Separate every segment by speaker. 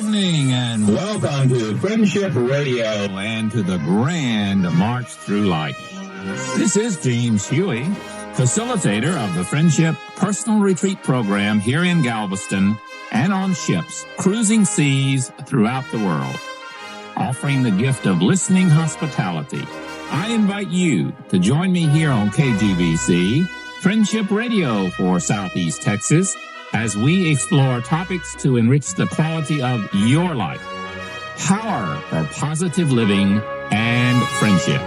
Speaker 1: evening and welcome to Friendship Radio and to the grand march through life. This is James Hughey, facilitator of the Friendship Personal Retreat Program here in Galveston and on ships cruising seas throughout the world, offering the gift of listening hospitality. I invite you to join me here on KGBC Friendship Radio for Southeast Texas as we explore topics to enrich the quality of your life. Power for positive living and friendship.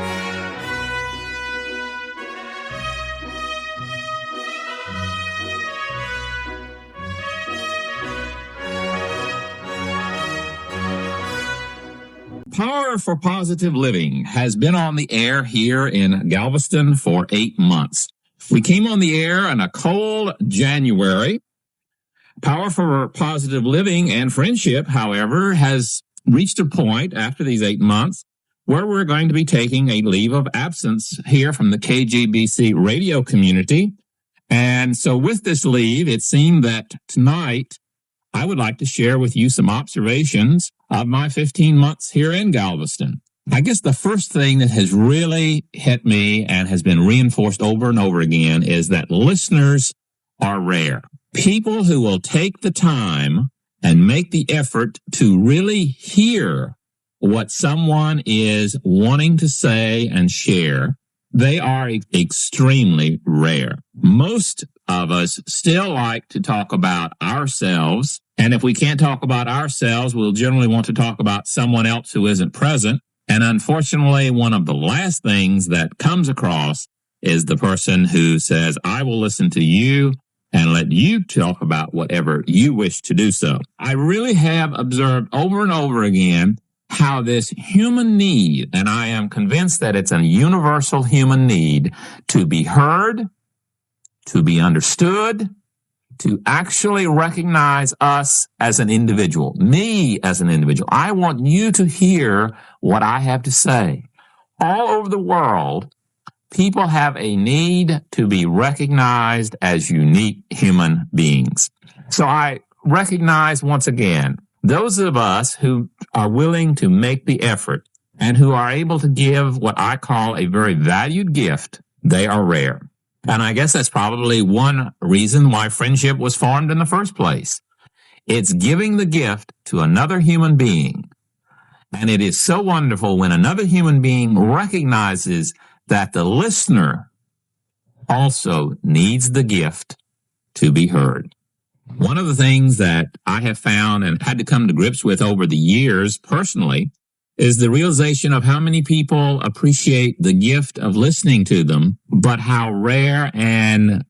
Speaker 1: Power for Positive Living has been on the air here in Galveston for 8 months. We came on the air in a cold January. Power for Positive Living and Friendship, however, has reached a point after these 8 months where we're going to be taking a leave of absence here from the KGBC radio community. And so with this leave, it seemed that tonight I would like to share with you some observations of my 15 months here in Galveston. I guess the first thing that has really hit me and has been reinforced over and over again is that listeners are rare. People who will take the time and make the effort to really hear what someone is wanting to say and share, they are extremely rare. Most of us still like to talk about ourselves, and if we can't talk about ourselves, we'll generally want to talk about someone else who isn't present. And unfortunately, one of the last things that comes across is the person who says, I will listen to you and let you talk about whatever you wish to do so. I really have observed over and over again how this human need, and I am convinced that it's a universal human need, to be heard, to be understood, to actually recognize us as an individual, me as an individual. I want you to hear what I have to say. All over the world, people have a need to be recognized as unique human beings. So I recognize once again, those of us who are willing to make the effort and who are able to give what I call a very valued gift, they are rare. And I guess that's probably one reason why friendship was formed in the first place. It's giving the gift to another human being. And it is so wonderful when another human being recognizes that the listener also needs the gift to be heard. One of the things that I have found and had to come to grips with over the years personally is the realization of how many people appreciate the gift of listening to them, but how rare and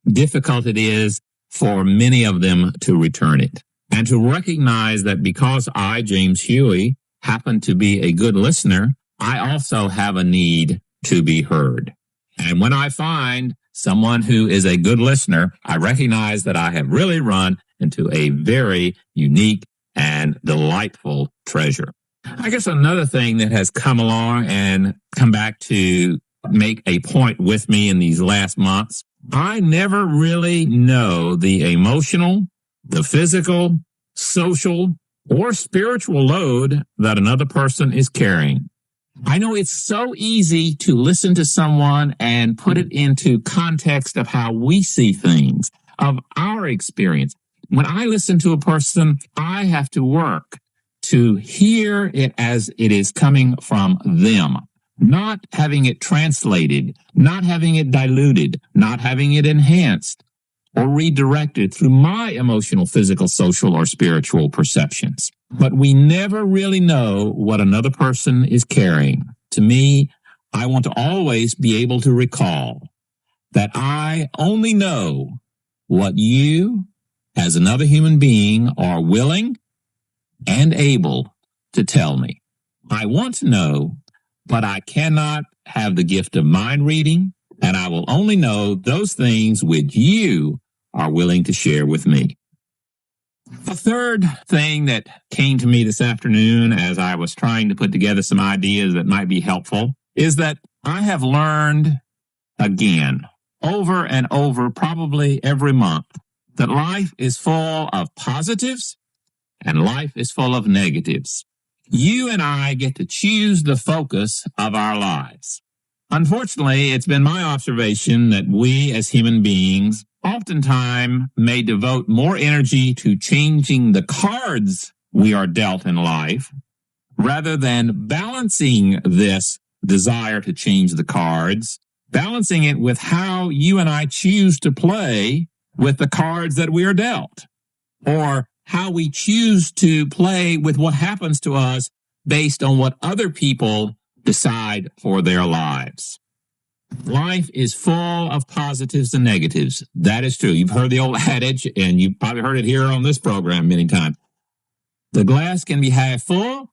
Speaker 1: difficult it is for many of them to return it. And to recognize that because I, James Hughey, happen to be a good listener, I also have a need to be heard. And when I find someone who is a good listener, I recognize that I have really run into a very unique and delightful treasure. I guess another thing that has come along and come back to make a point with me in these last months, I never really know the emotional, the physical, social, or spiritual load that another person is carrying. I know it's so easy to listen to someone and put it into context of how we see things, of our experience. When I listen to a person, I have to work to hear it as it is coming from them, not having it translated, not having it diluted, not having it enhanced or redirected through my emotional, physical, social, or spiritual perceptions. But we never really know what another person is carrying. To me, I want to always be able to recall that I only know what you, as another human being, are willing and able to tell me. I want to know, but I cannot have the gift of mind reading, and I will only know those things which you are willing to share with me. The third thing that came to me this afternoon as I was trying to put together some ideas that might be helpful is that I have learned again, over and over, probably every month, that life is full of positives and life is full of negatives. You and I get to choose the focus of our lives. Unfortunately, it's been my observation that we as human beings oftentimes may devote more energy to changing the cards we are dealt in life rather than balancing this desire to change the cards, balancing it with how you and I choose to play with the cards that we are dealt, or how we choose to play with what happens to us based on what other people decide for their lives. Life is full of positives and negatives. That is true. You've heard the old adage, and you've probably heard it here on this program many times. The glass can be half full,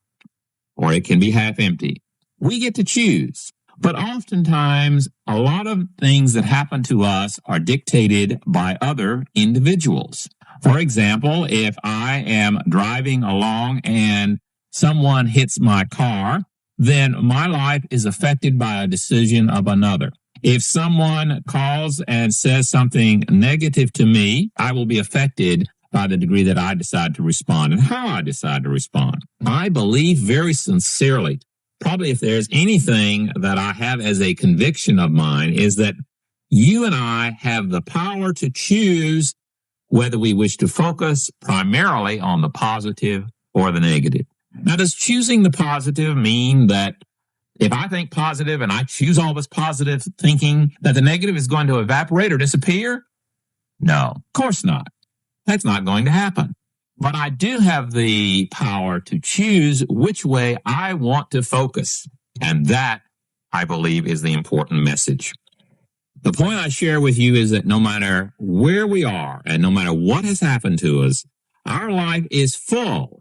Speaker 1: or it can be half empty. We get to choose. But oftentimes, a lot of things that happen to us are dictated by other individuals. For example, if I am driving along and someone hits my car, then my life is affected by a decision of another. If someone calls and says something negative to me, I will be affected by the degree that I decide to respond and how I decide to respond. I believe very sincerely, probably if there's anything that I have as a conviction of mine, is that you and I have the power to choose whether we wish to focus primarily on the positive or the negative. Now, does choosing the positive mean that if I think positive and I choose all this positive thinking, that the negative is going to evaporate or disappear? No, of course not. That's not going to happen. But I do have the power to choose which way I want to focus. And that, I believe, is the important message. The point I share with you is that no matter where we are and no matter what has happened to us, our life is full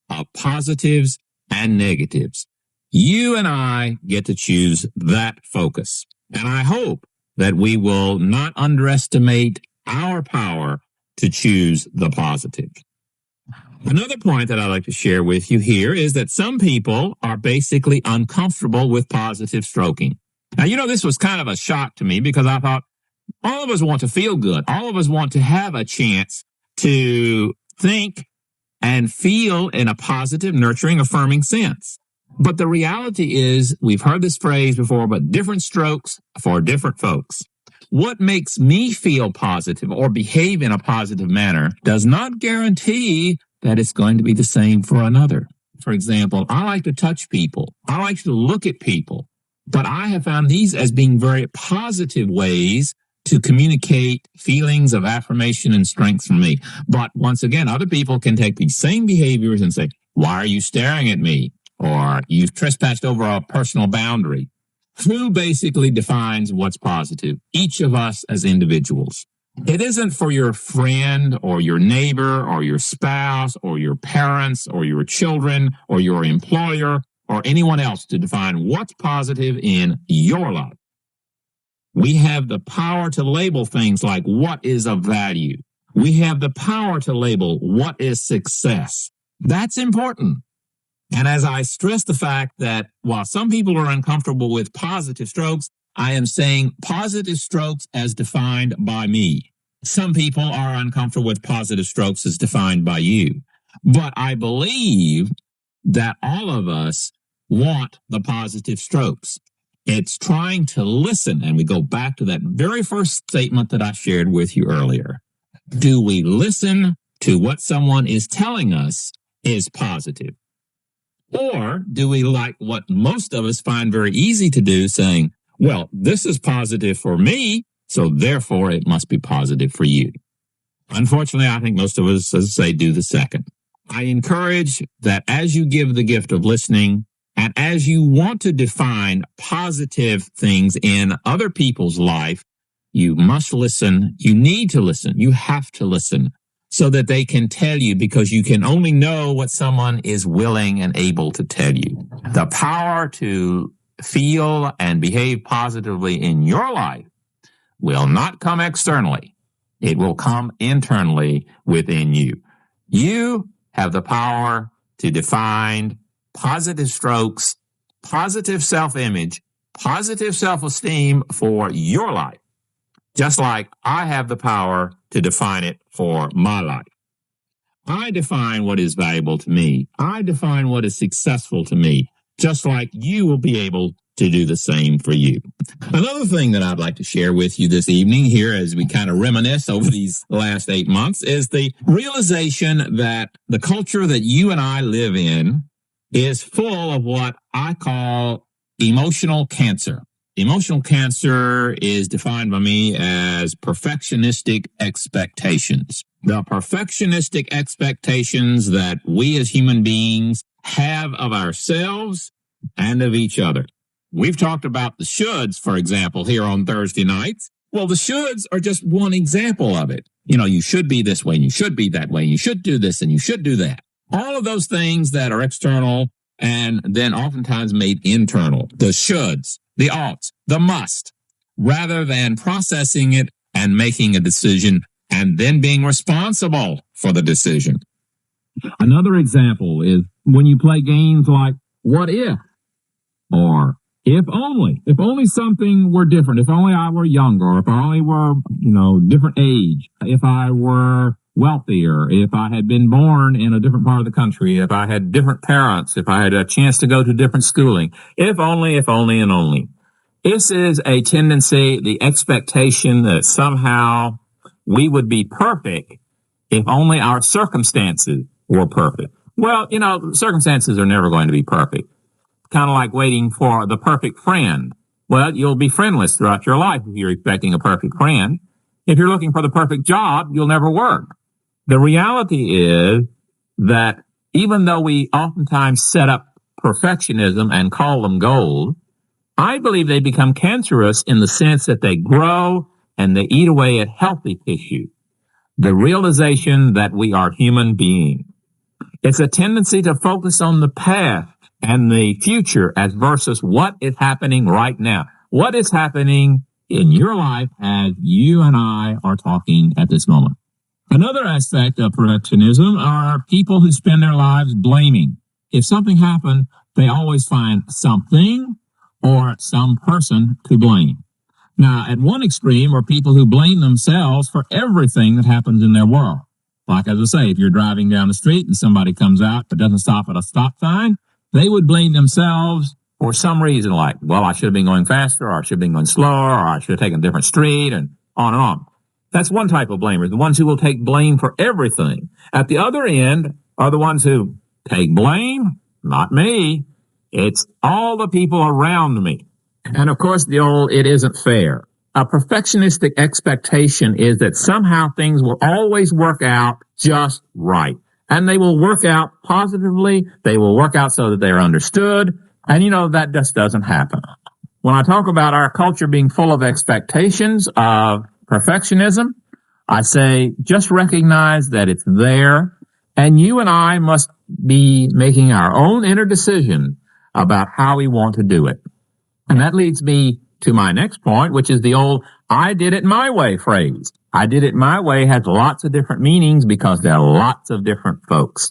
Speaker 1: of positives and negatives. You and I get to choose that focus. And I hope that we will not underestimate our power to choose the positive. Another point that I'd like to share with you here is that some people are basically uncomfortable with positive stroking. Now, this was kind of a shock to me because I thought all of us want to feel good. All of us want to have a chance to think and feel in a positive, nurturing, affirming sense. But the reality is, we've heard this phrase before, but different strokes for different folks. What makes me feel positive or behave in a positive manner does not guarantee that it's going to be the same for another. For example, I like to touch people. I like to look at people. But I have found these as being very positive ways to communicate feelings of affirmation and strength from me. But once again, other people can take these same behaviors and say, why are you staring at me? Or you've trespassed over a personal boundary. Who basically defines what's positive? Each of us as individuals. It isn't for your friend or your neighbor or your spouse or your parents or your children or your employer or anyone else to define what's positive in your life. We have the power to label things like what is of value. We have the power to label what is success. That's important. And as I stress the fact that while some people are uncomfortable with positive strokes, I am saying positive strokes as defined by me. Some people are uncomfortable with positive strokes as defined by you. But I believe that all of us want the positive strokes. It's trying to listen. And we go back to that very first statement that I shared with you earlier. Do we listen to what someone is telling us is positive? Or do we, like what most of us find very easy to do, saying, well, this is positive for me, so therefore it must be positive for you? Unfortunately, I think most of us, as I say, do the second. I encourage that as you give the gift of listening, and as you want to define positive things in other people's life, you must listen. You need to listen. You have to listen so that they can tell you, because you can only know what someone is willing and able to tell you. The power to feel and behave positively in your life will not come externally. It will come internally within you. You have the power to define positive strokes, positive self-image, positive self-esteem for your life, just like I have the power to define it for my life. I define what is valuable to me. I define what is successful to me, just like you will be able to do the same for you. Another thing that I'd like to share with you this evening here as we kind of reminisce over these last 8 months is the realization that the culture that you and I live in is full of what I call emotional cancer. Emotional cancer is defined by me as perfectionistic expectations. The perfectionistic expectations that we as human beings have of ourselves and of each other. We've talked about the shoulds, for example, here on Thursday nights. Well, the shoulds are just one example of it. You know, you should be this way, and you should be that way, and you should do this, and you should do that. All of those things that are external and then oftentimes made internal. The shoulds, the oughts, the must, rather than processing it and making a decision and then being responsible for the decision. Another example is when you play games like what if or if only something were different, if only I were younger, or if I only were, different age, if I were wealthier, if I had been born in a different part of the country, if I had different parents, if I had a chance to go to different schooling, if only, and only. This is a tendency, the expectation that somehow we would be perfect if only our circumstances were perfect. Well, circumstances are never going to be perfect. Kind of like waiting for the perfect friend. Well, you'll be friendless throughout your life if you're expecting a perfect friend. If you're looking for the perfect job, you'll never work. The reality is that even though we oftentimes set up perfectionism and call them gold, I believe they become cancerous in the sense that they grow and they eat away at healthy tissue. The realization that we are human beings. It's a tendency to focus on the past and the future as versus what is happening right now. What is happening in your life as you and I are talking at this moment. Another aspect of perfectionism are people who spend their lives blaming. If something happened, they always find something or some person to blame. Now, at one extreme are people who blame themselves for everything that happens in their world. Like, as I say, if you're driving down the street and somebody comes out but doesn't stop at a stop sign, they would blame themselves for some reason, like, well, I should have been going faster, or I should have been going slower, or I should have taken a different street, and on and on. That's one type of blamers, the ones who will take blame for everything. At the other end are the ones who take blame, not me. It's all the people around me. And of course, the old, it isn't fair. A perfectionistic expectation is that somehow things will always work out just right. And they will work out positively. They will work out so that they're understood. And that just doesn't happen. When I talk about our culture being full of expectations of perfectionism, I say just recognize that it's there. And you and I must be making our own inner decision about how we want to do it. And that leads me to my next point, which is the old I did it my way phrase. I did it my way has lots of different meanings because there are lots of different folks.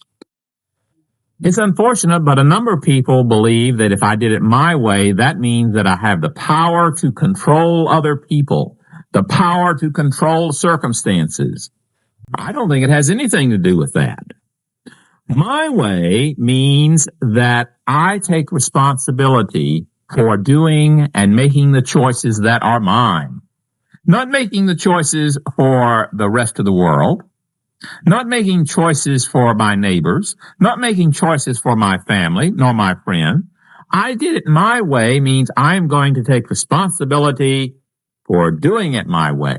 Speaker 1: It's unfortunate, but a number of people believe that if I did it my way, that means that I have the power to control other people, the power to control circumstances. I don't think it has anything to do with that. My way means that I take responsibility for doing and making the choices that are mine. Not making the choices for the rest of the world, not making choices for my neighbors, not making choices for my family, nor my friend. I did it my way means I'm going to take responsibility for doing it my way.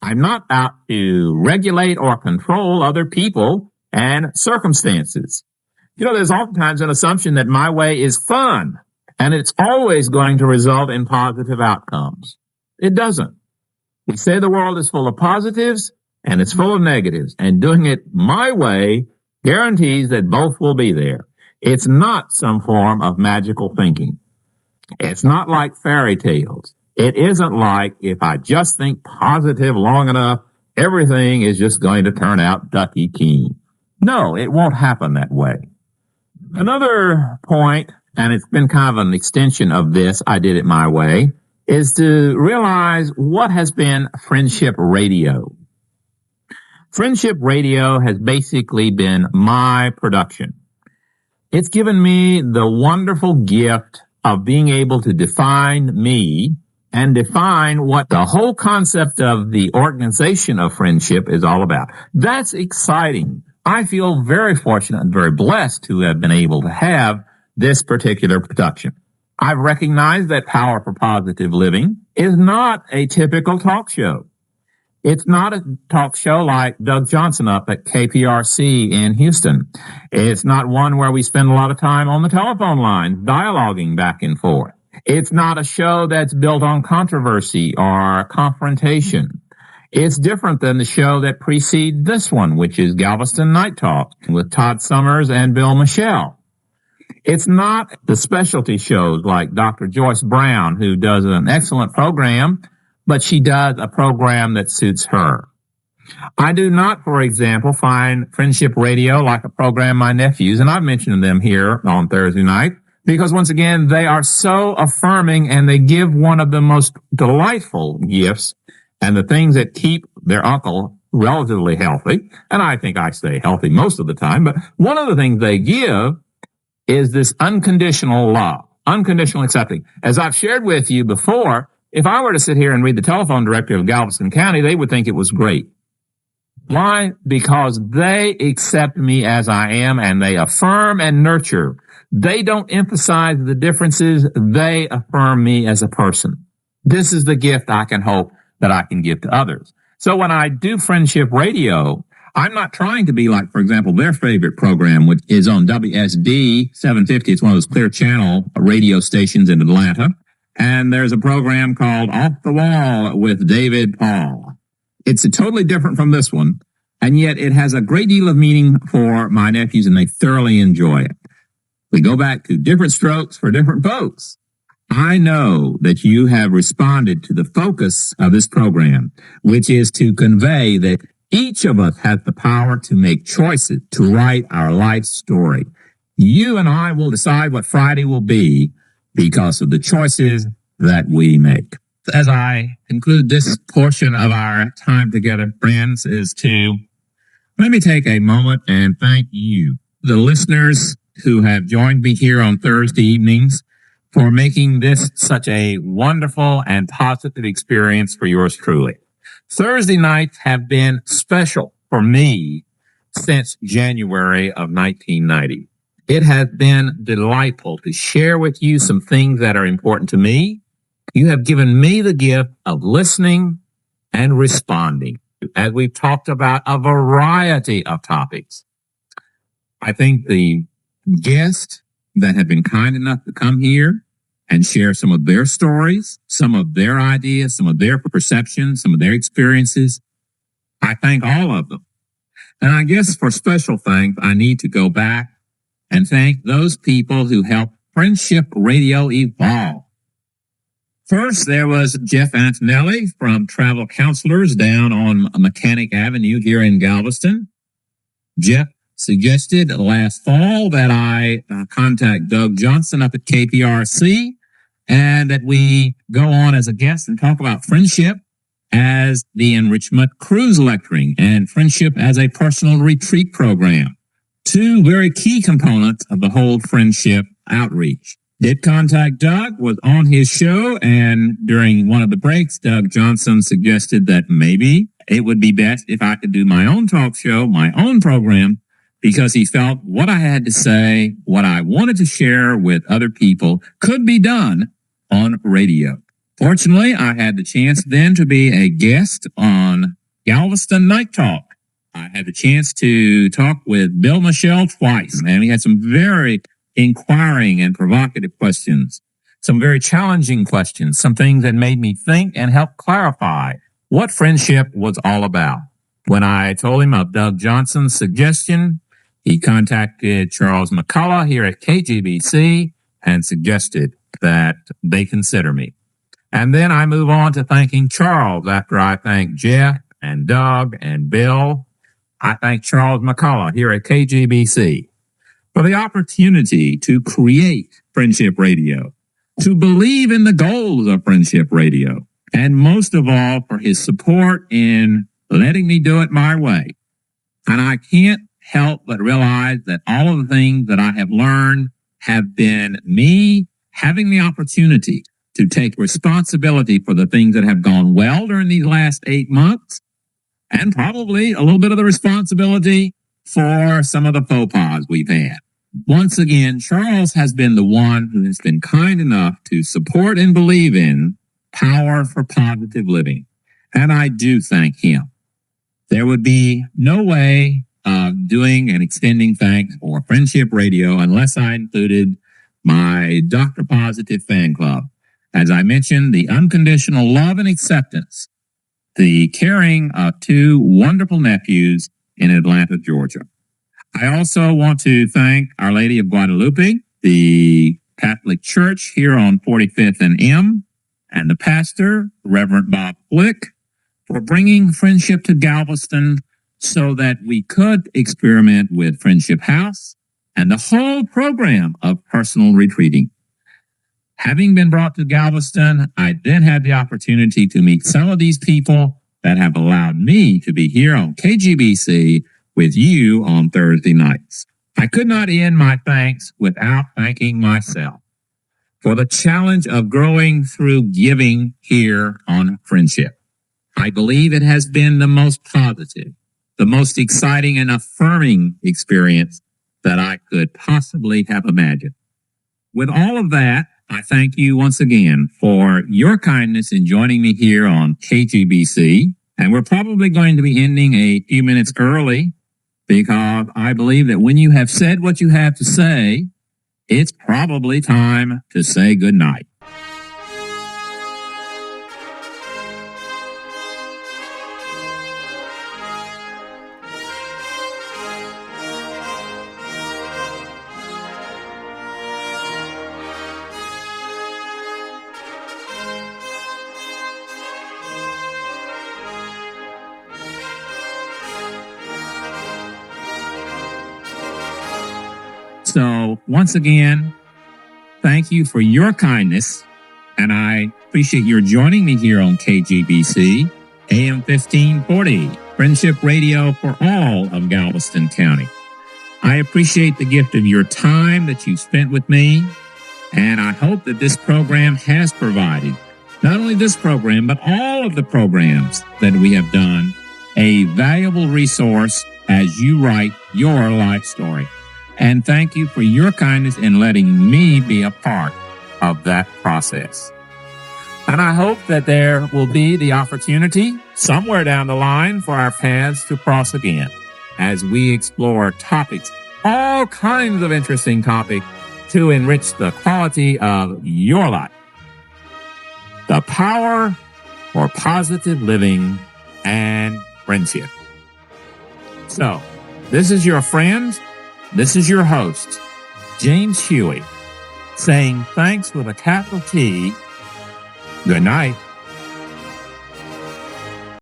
Speaker 1: I'm not out to regulate or control other people and circumstances. There's oftentimes an assumption that my way is fun and it's always going to result in positive outcomes. It doesn't. We say the world is full of positives and it's full of negatives, and doing it my way guarantees that both will be there. It's not some form of magical thinking. It's not like fairy tales. It isn't like if I just think positive long enough, everything is just going to turn out ducky keen. No, it won't happen that way. Another point, and it's been kind of an extension of this, I did it my way, is to realize what has been friendship radio. Friendship Radio has basically been my production. It's given me the wonderful gift of being able to define me and define what the whole concept of the organization of friendship is all about. That's exciting. I feel very fortunate and very blessed to have been able to have this particular production. I've recognized that Power for Positive Living is not a typical talk show. It's not a talk show like Doug Johnson up at KPRC in Houston. It's not one where we spend a lot of time on the telephone line dialoguing back and forth. It's not a show that's built on controversy or confrontation. It's different than the show that precedes this one, which is Galveston Night Talk with Todd Summers and Bill Michelle. It's not the specialty shows like Dr. Joyce Brown, who does an excellent program, but she does a program that suits her. I do not, for example, find Friendship Radio like a program my nephews, and I've mentioned them here on Thursday night, because once again, they are so affirming and they give one of the most delightful gifts and the things that keep their uncle relatively healthy. And I think I stay healthy most of the time, but one of the things they give is this unconditional love, unconditional accepting. As I've shared with you before, if I were to sit here and read the telephone directory of Galveston County, they would think it was great. Why? Because they accept me as I am and they affirm and nurture. They don't emphasize the differences. They affirm me as a person. This is the gift I can hope that I can give to others. So when I do Friendship Radio, I'm not trying to be like, for example, their favorite program, which is on WSB 750. It's one of those clear channel radio stations in Atlanta. And there's a program called Off the Wall with David Paul. It's totally different from this one, and yet it has a great deal of meaning for my nephews, and they thoroughly enjoy it. We go back to different strokes for different folks. I know that you have responded to the focus of this program, which is to convey that each of us has the power to make choices, to write our life story. You and I will decide what Friday will be because of the choices that we make. As I conclude this portion of our time together, friends, is to let me take a moment and thank you, the listeners who have joined me here on Thursday evenings, for making this such a wonderful and positive experience for yours truly. Thursday nights have been special for me since January of 1990. It has been delightful to share with you some things that are important to me. You have given me the gift of listening and responding as we've talked about a variety of topics. I think the guests that have been kind enough to come here and share some of their stories, some of their ideas, some of their perceptions, some of their experiences, I thank all of them. And I guess for special thanks, I need to go back and thank those people who helped Friendship Radio evolve. First, there was Jeff Antonelli from Travel Counselors down on Mechanic Avenue here in Galveston. Jeff suggested last fall that I contact Doug Johnson up at KPRC and that we go on as a guest and talk about friendship as the enrichment cruise lecturing and friendship as a personal retreat program. Two very key components of the whole friendship outreach. Did contact Doug, was on his show, and during one of the breaks, Doug Johnson suggested that maybe it would be best if I could do my own talk show, my own program, because he felt what I had to say, what I wanted to share with other people could be done on radio. Fortunately, I had the chance then to be a guest on Galveston Night Talk. I had the chance to talk with Bill Michelle twice, and we had some very inquiring and provocative questions, some very challenging questions, some things that made me think and help clarify what friendship was all about. When I told him of Doug Johnson's suggestion, he contacted Charles McCullough here at KGBC and suggested that they consider me. And then I move on to thanking Charles after I thank Jeff and Doug and Bill. I thank Charles McCullough here at KGBC for the opportunity to create Friendship Radio, to believe in the goals of Friendship Radio, and most of all, for his support in letting me do it my way. And I can't help but realize that all of the things that I have learned have been me having the opportunity to take responsibility for the things that have gone well during these last 8 months, and probably a little bit of the responsibility for some of the faux pas we've had. Once again, Charles has been the one who has been kind enough to support and believe in Power for Positive Living. And I do thank him. There would be no way of doing and extending thanks for Friendship Radio unless I included my Dr. Positive fan club. As I mentioned, the unconditional love and acceptance, the caring of 2 wonderful nephews in Atlanta, Georgia. I also want to thank Our Lady of Guadalupe, the Catholic Church here on 45th and M, and the pastor, Reverend Bob Flick, for bringing Friendship to Galveston so that we could experiment with Friendship House and the whole program of personal retreating. Having been brought to Galveston, I then had the opportunity to meet some of these people that have allowed me to be here on KGBC with you on Thursday nights. I could not end my thanks without thanking myself for the challenge of growing through giving here on Friendship. I believe it has been the most positive, the most exciting and affirming experience that I could possibly have imagined. With all of that, I thank you once again for your kindness in joining me here on KGBC. And we're probably going to be ending a few minutes early because I believe that when you have said what you have to say, it's probably time to say goodnight. So once again, thank you for your kindness, and I appreciate your joining me here on KGBC, AM 1540, Friendship Radio for all of Galveston County. I appreciate the gift of your time that you spent with me, and I hope that this program has provided, not only this program, but all of the programs that we have done, a valuable resource as you write your life story. And thank you for your kindness in letting me be a part of that process. And I hope that there will be the opportunity somewhere down the line for our paths to cross again as we explore topics, all kinds of interesting topics to enrich the quality of your life. The power for positive living and friendship. So, this is your friend. This is your host, James Hughey, saying thanks with a capital T. Good night.